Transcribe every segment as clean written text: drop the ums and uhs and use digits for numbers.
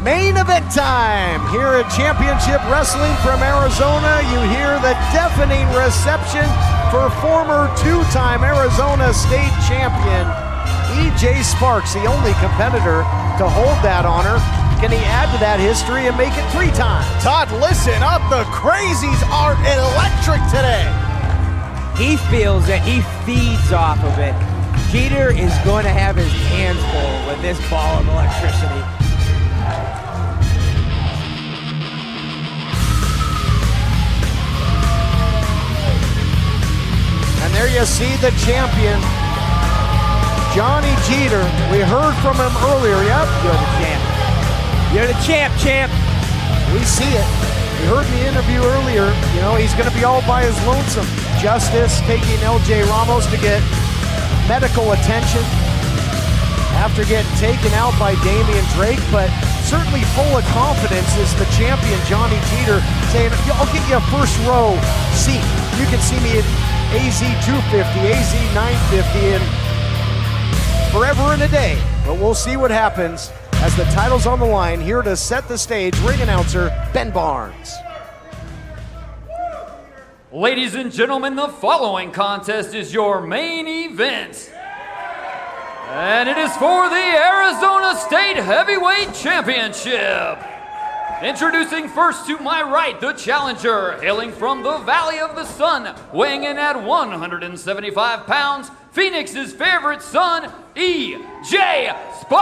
Main event time here at Championship Wrestling from Arizona. You hear the deafening reception for former two-time Arizona State champion E.J. Sparks, the only competitor to hold that honor. Can he add to that history and make it 3 times? Todd, listen up. The crazies are electric today. He feels it. He feeds off of it. Jeter is going to have his hands full with this ball of electricity. And there you see the champion, Johnny Jeter. We heard from him earlier. Yep. You're the champ. You're the champ. We see it. We heard in the interview earlier, you know, he's going to be all by his lonesome. Justice taking LJ Ramos to get medical attention after getting taken out by Damian Drake, but certainly full of confidence is the champion, Johnny Jeter, saying, I'll get you a first row seat. You can see me at AZ150, AZ150, and forever and a day. But we'll see what happens as the title's on the line. Here to set the stage, ring announcer Ben Barnes. Ladies and gentlemen, the following contest is your main event. And it is for the Arizona State Heavyweight Championship. Introducing first to my right, the challenger, hailing from the Valley of the Sun, weighing in at 175 pounds, Phoenix's favorite son, E.J. Sparks!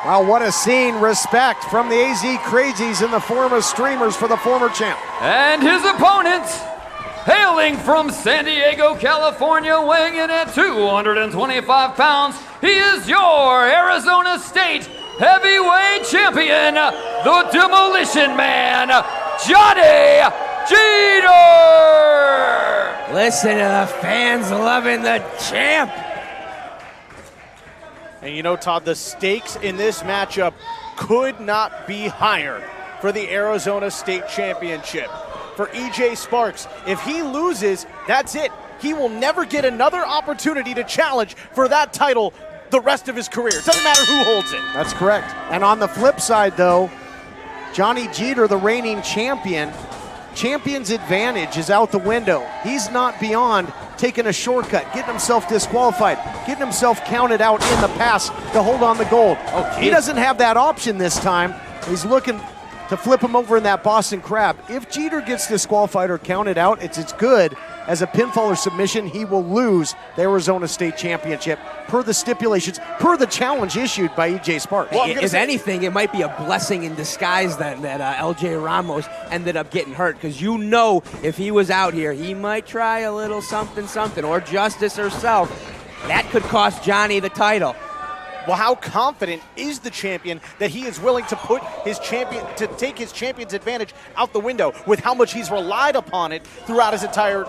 Wow, what a scene. Respect from the AZ Crazies in the form of streamers for the former champ. And his opponent, hailing from San Diego, California, weighing in at 225 pounds, he is your Arizona State Heavyweight Champion, the Demolition Man, Johnny Jeter! Listen to the fans loving the champ. And you know, Todd, the stakes in this matchup could not be higher for the Arizona State Championship. For E.J. Sparks, if he loses, that's it. He will never get another opportunity to challenge for that title the rest of his career. It doesn't matter who holds it. That's correct. And on the flip side, though, Johnny Jeter, the reigning champion, champion's advantage is out the window. He's not beyond taking a shortcut, getting himself disqualified, getting himself counted out in the past to hold on the gold. He doesn't have that option this time. He's looking to flip him over in that Boston Crab. If Jeter gets disqualified or counted out, it's as good as a pinfall or submission. He will lose the Arizona State Championship per the stipulations, per the challenge issued by E.J. Sparks. Well, if anything, it might be a blessing in disguise then that LJ Ramos ended up getting hurt, because you know if he was out here, he might try a little something, or Justice herself. That could cost Johnny the title. Well, how confident is the champion that he is willing to put his champion, to take his champion's advantage out the window with how much he's relied upon it throughout his entire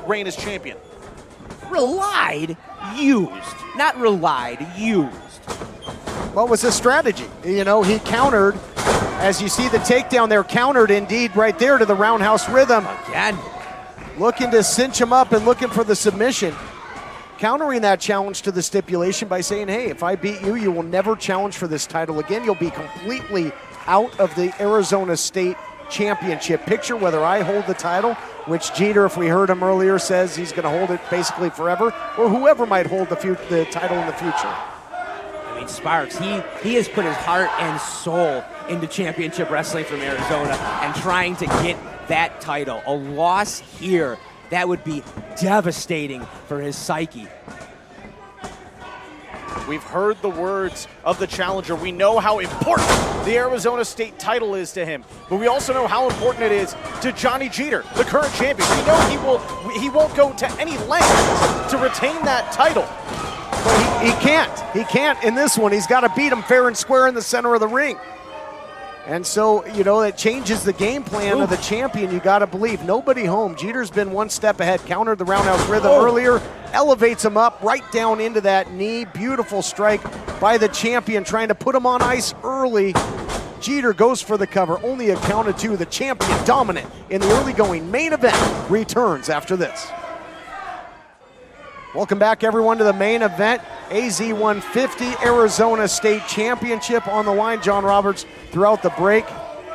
reign as champion? Relied? Used. Not relied, used. What was his strategy? You know, he countered, as you see the takedown there, countered indeed right there to the roundhouse rhythm. Again. Looking to cinch him up and looking for the submission. Countering that challenge to the stipulation by saying, hey, if I beat you, you will never challenge for this title again. You'll be completely out of the Arizona State Championship picture, whether I hold the title, which Jeter, if we heard him earlier, says he's going to hold it basically forever, or whoever might hold the title in the future. I mean, Sparks, he has put his heart and soul into championship wrestling from Arizona and trying to get that title. A loss here, that would be devastating for his psyche. We've heard the words of the challenger. We know how important the Arizona State title is to him, but we also know how important it is to Johnny Jeter, the current champion. We know he won't go to any lengths to retain that title. But he can't. He can't in this one. He's got to beat him fair and square in the center of the ring. And so, you know, it changes the game plan of the champion, you got to believe. Nobody home. Jeter's been one step ahead, countered the roundhouse rhythm earlier, elevates him up right down into that knee. Beautiful strike by the champion, trying to put him on ice early. Jeter goes for the cover. Only a count of 2. The champion dominant in the early going main event returns after this. Welcome back, everyone, to the main event. AZ150 Arizona State Championship on the line. John Roberts, throughout the break,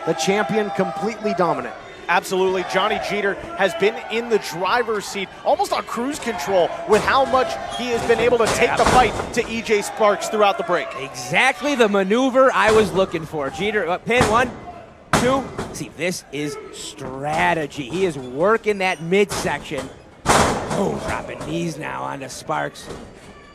the champion completely dominant. Absolutely. Johnny Jeter has been in the driver's seat, almost on cruise control, with how much he has been able to take the fight to EJ Sparks throughout the break. Exactly the maneuver I was looking for. Jeter, pin 1, 2. See, this is strategy. He is working that midsection. Oh, dropping knees now onto Sparks.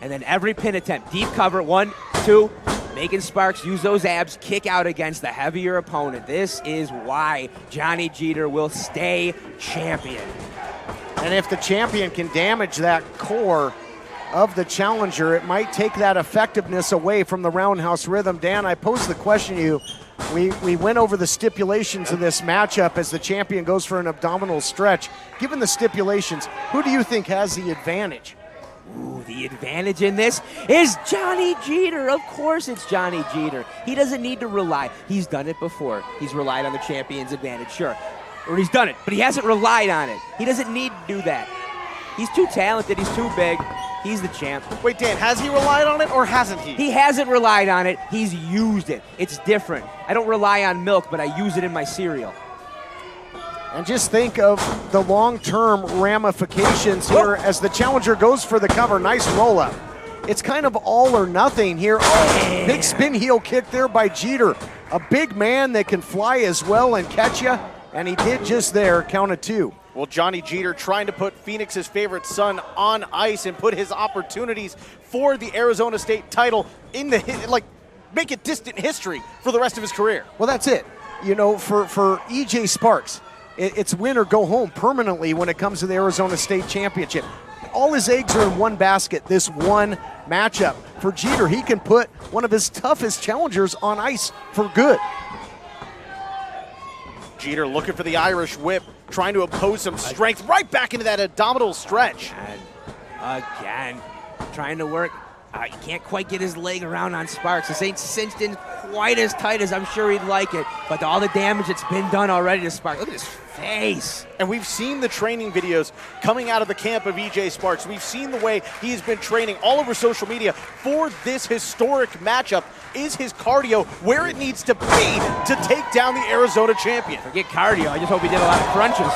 And then every pin attempt, deep cover, 1, 2, making Sparks use those abs, kick out against the heavier opponent. This is why Johnny Jeter will stay champion. And if the champion can damage that core of the challenger, it might take that effectiveness away from the roundhouse rhythm. Dan, I posed the question to you. We went over the stipulations of this matchup as the champion goes for an abdominal stretch. Given the stipulations, who do you think has the advantage? Ooh, the advantage in this is Johnny Jeter. Of course it's Johnny Jeter. He doesn't need to rely. He's done it before. He's relied on the champion's advantage, sure. Or he's done it, but he hasn't relied on it. He doesn't need to do that. He's too talented. He's too big. He's the champ. Wait, Dan, has he relied on it or hasn't he? He hasn't relied on it. He's used it. It's different. I don't rely on milk, but I use it in my cereal. And just think of the long-term ramifications here as the challenger goes for the cover. Nice roll-up. It's kind of all or nothing here. Oh, big spin heel kick there by Jeter. A big man that can fly as well and catch you, and he did just there, count of 2. Well, Johnny Jeter trying to put Phoenix's favorite son on ice and put his opportunities for the Arizona State title in the, make it distant history for the rest of his career. Well, that's it. You know, for EJ Sparks, it's win or go home permanently when it comes to the Arizona State Championship. All his eggs are in one basket, this one matchup. For Jeter, he can put one of his toughest challengers on ice for good. Jeter looking for the Irish whip, trying to impose some strength right back into that abdominal stretch. And again, trying to work. He can't quite get his leg around on Sparks. This ain't cinched in quite as tight as I'm sure he'd like it, but all the damage that's been done already to Sparks. Look at his face. And we've seen the training videos coming out of the camp of EJ Sparks. We've seen the way he's been training all over social media for this historic matchup. Is his cardio where it needs to be to take down the Arizona champion? Forget cardio. I just hope he did a lot of crunches.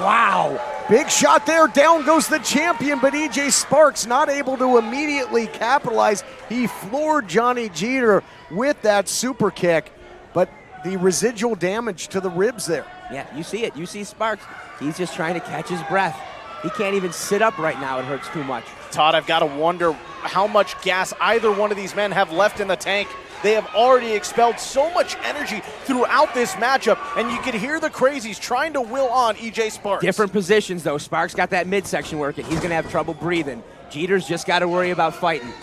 Wow. Big shot there, down goes the champion, but EJ Sparks not able to immediately capitalize. He floored Johnny Jeter with that super kick, but the residual damage to the ribs there. Yeah, you see it. You see Sparks. He's just trying to catch his breath. He can't even sit up right now. It hurts too much. Todd, I've got to wonder how much gas either one of these men have left in the tank. They have already expelled so much energy throughout this matchup, and you can hear the crazies trying to will on EJ Sparks. Different positions, though. Sparks got that midsection working. He's going to have trouble breathing. Jeter's just got to worry about fighting.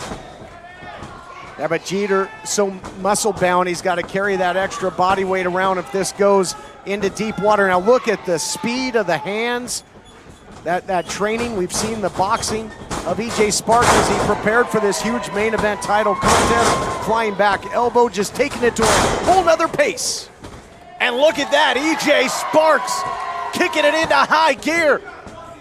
Yeah, but Jeter, so muscle-bound, he's got to carry that extra body weight around if this goes into deep water. Now look at the speed of the hands. That training, we've seen the boxing of EJ Sparks as he prepared for this huge main event title contest. Flying back elbow, just taking it to a whole nother pace. And look at that, EJ Sparks kicking it into high gear.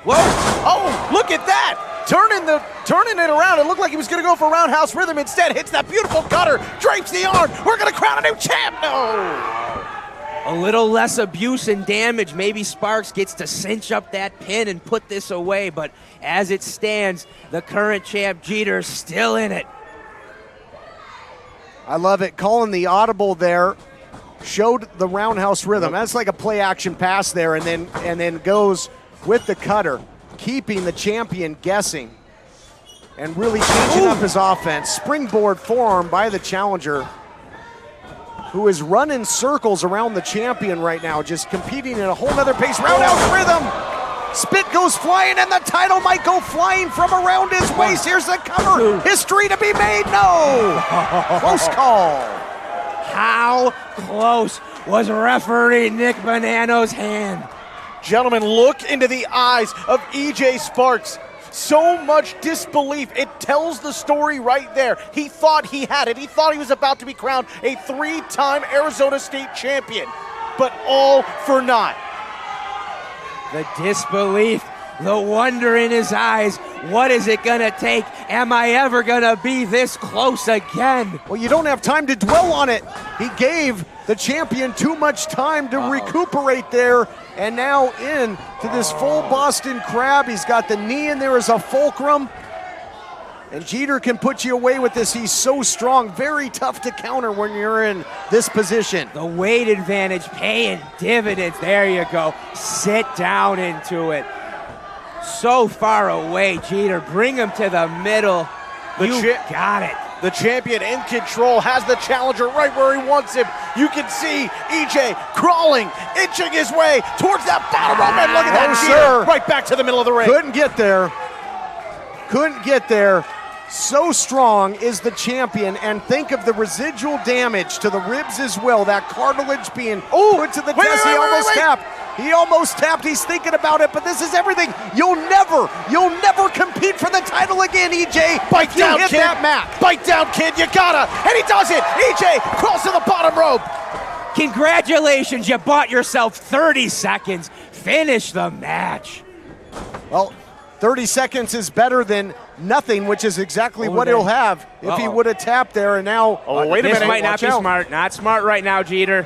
Whoa, oh, look at that. Turning it around. It looked like he was gonna go for roundhouse rhythm. Instead, hits that beautiful cutter, drapes the arm. We're gonna crown a new champ. No. A little less abuse and damage. Maybe Sparks gets to cinch up that pin and put this away, but as it stands, the current champ Jeter's still in it. I love it. Calling the audible there. Showed the roundhouse rhythm. That's like a play action pass there, and then goes with the cutter, keeping the champion guessing and really changing up his offense. Springboard forearm by the challenger, who is running circles around the champion right now, just competing at a whole nother pace. Roundhouse rhythm. Spit goes flying, and the title might go flying from around his waist. Here's the cover. History to be made. No. Close call. How close was referee Nick Bonanno's hand? Gentlemen, look into the eyes of EJ Sparks. so much disbelief. It tells the story right there. He thought he had it. He thought he was about to be crowned a 3-time Arizona State champion, but all for naught. The disbelief, the wonder in his eyes. What is it gonna take? Am I ever gonna be this close again? Well, you don't have time to dwell on it. He gave the champion too much time to recuperate there, and now in to this full Boston Crab. He's got the knee in there as a fulcrum, and Jeter can put you away with this. He's so strong, very tough to counter when you're in this position. The weight advantage paying dividends. There you go. Sit down into it. So far away, Jeter. Bring him to the middle. You got it. The champion in control, has the challenger right where he wants him. You can see EJ crawling, inching his way towards that bottom rope, and look at that, Jeter, right back to the middle of the ring. Couldn't get there. Couldn't get there. So strong is the champion, and think of the residual damage to the ribs as well. That cartilage being put to the test. He almost tapped. He almost tapped. He's thinking about it, but this is everything. You'll never compete for the title again, EJ. Bite down, hit kid. that mat. Bite down, kid. You gotta. And he does it. EJ crawls to the bottom rope. Congratulations, you bought yourself 30 seconds. Finish the match. Well, 30 seconds is better than nothing, which is exactly what he'll have if he would have tapped there. And now, wait a minute. This might not be smart. Not smart right now, Jeter.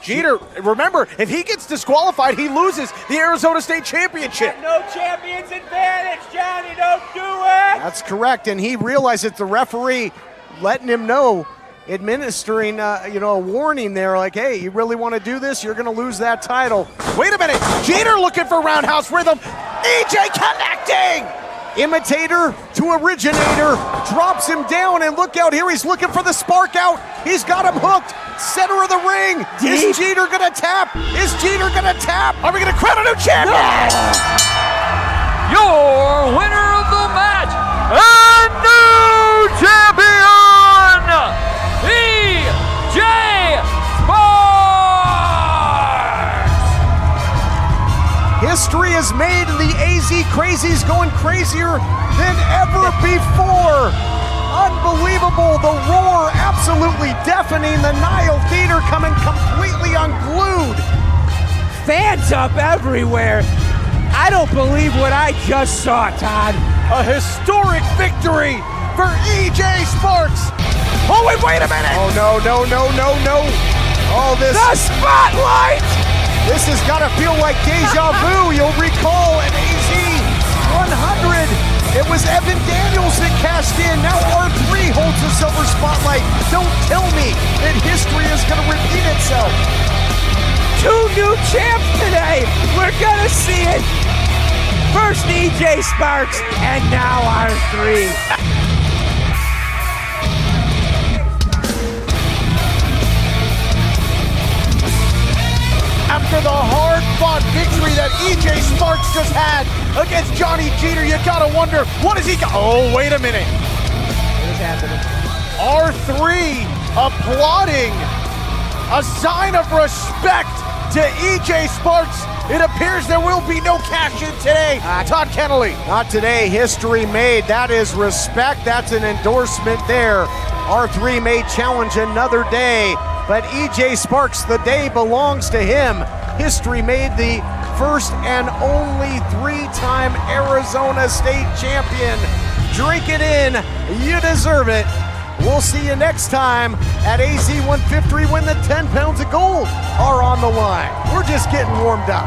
Jeter, remember, if he gets disqualified, he loses the Arizona State Championship. No champion's advantage, Johnny. Don't do it. That's correct, and he realized it's the referee letting him know, administering a warning there, like, hey, you really want to do this? You're going to lose that title. Wait a minute. Jeter looking for roundhouse rhythm. EJ connecting. Imitator to originator, drops him down, and look out here, he's looking for the spark out. He's got him hooked. Center of the ring. Is Jeter gonna tap? Is Jeter gonna tap? Are we gonna crown a new champion? Your winner of the match and new champion, EJ Sparks! History is made, and the AZ Crazy's going crazier than ever before. Unbelievable, the roar absolutely deafening, the Nile Theater coming completely unglued. Fans up everywhere. I don't believe what I just saw, Todd. A historic victory for EJ Sparks. Oh, wait a minute. Oh, no. Oh, this. The spotlight! This has got to feel like deja vu. You'll recall at AZ100. It was Evan Daniels that cashed in. Now R3 holds the silver spotlight. Don't tell me that history is going to repeat itself. 2 new champs today. We're going to see it. First EJ Sparks, and now R3. After the hard-fought victory that EJ Sparks just had against Johnny Jeter, you gotta wonder, what has he got? Oh, wait a minute. What is happening? R3 applauding, a sign of respect to EJ Sparks. It appears there will be no cash-in today. Todd Kennelly. Not today. History made. That is respect. That's an endorsement there. R3 may challenge another day, but EJ Sparks, the day belongs to him. History made, the first and only 3-time Arizona State champion. Drink it in. You deserve it. We'll see you next time at AZ150 when the 10 pounds of gold are on the line. We're just getting warmed up.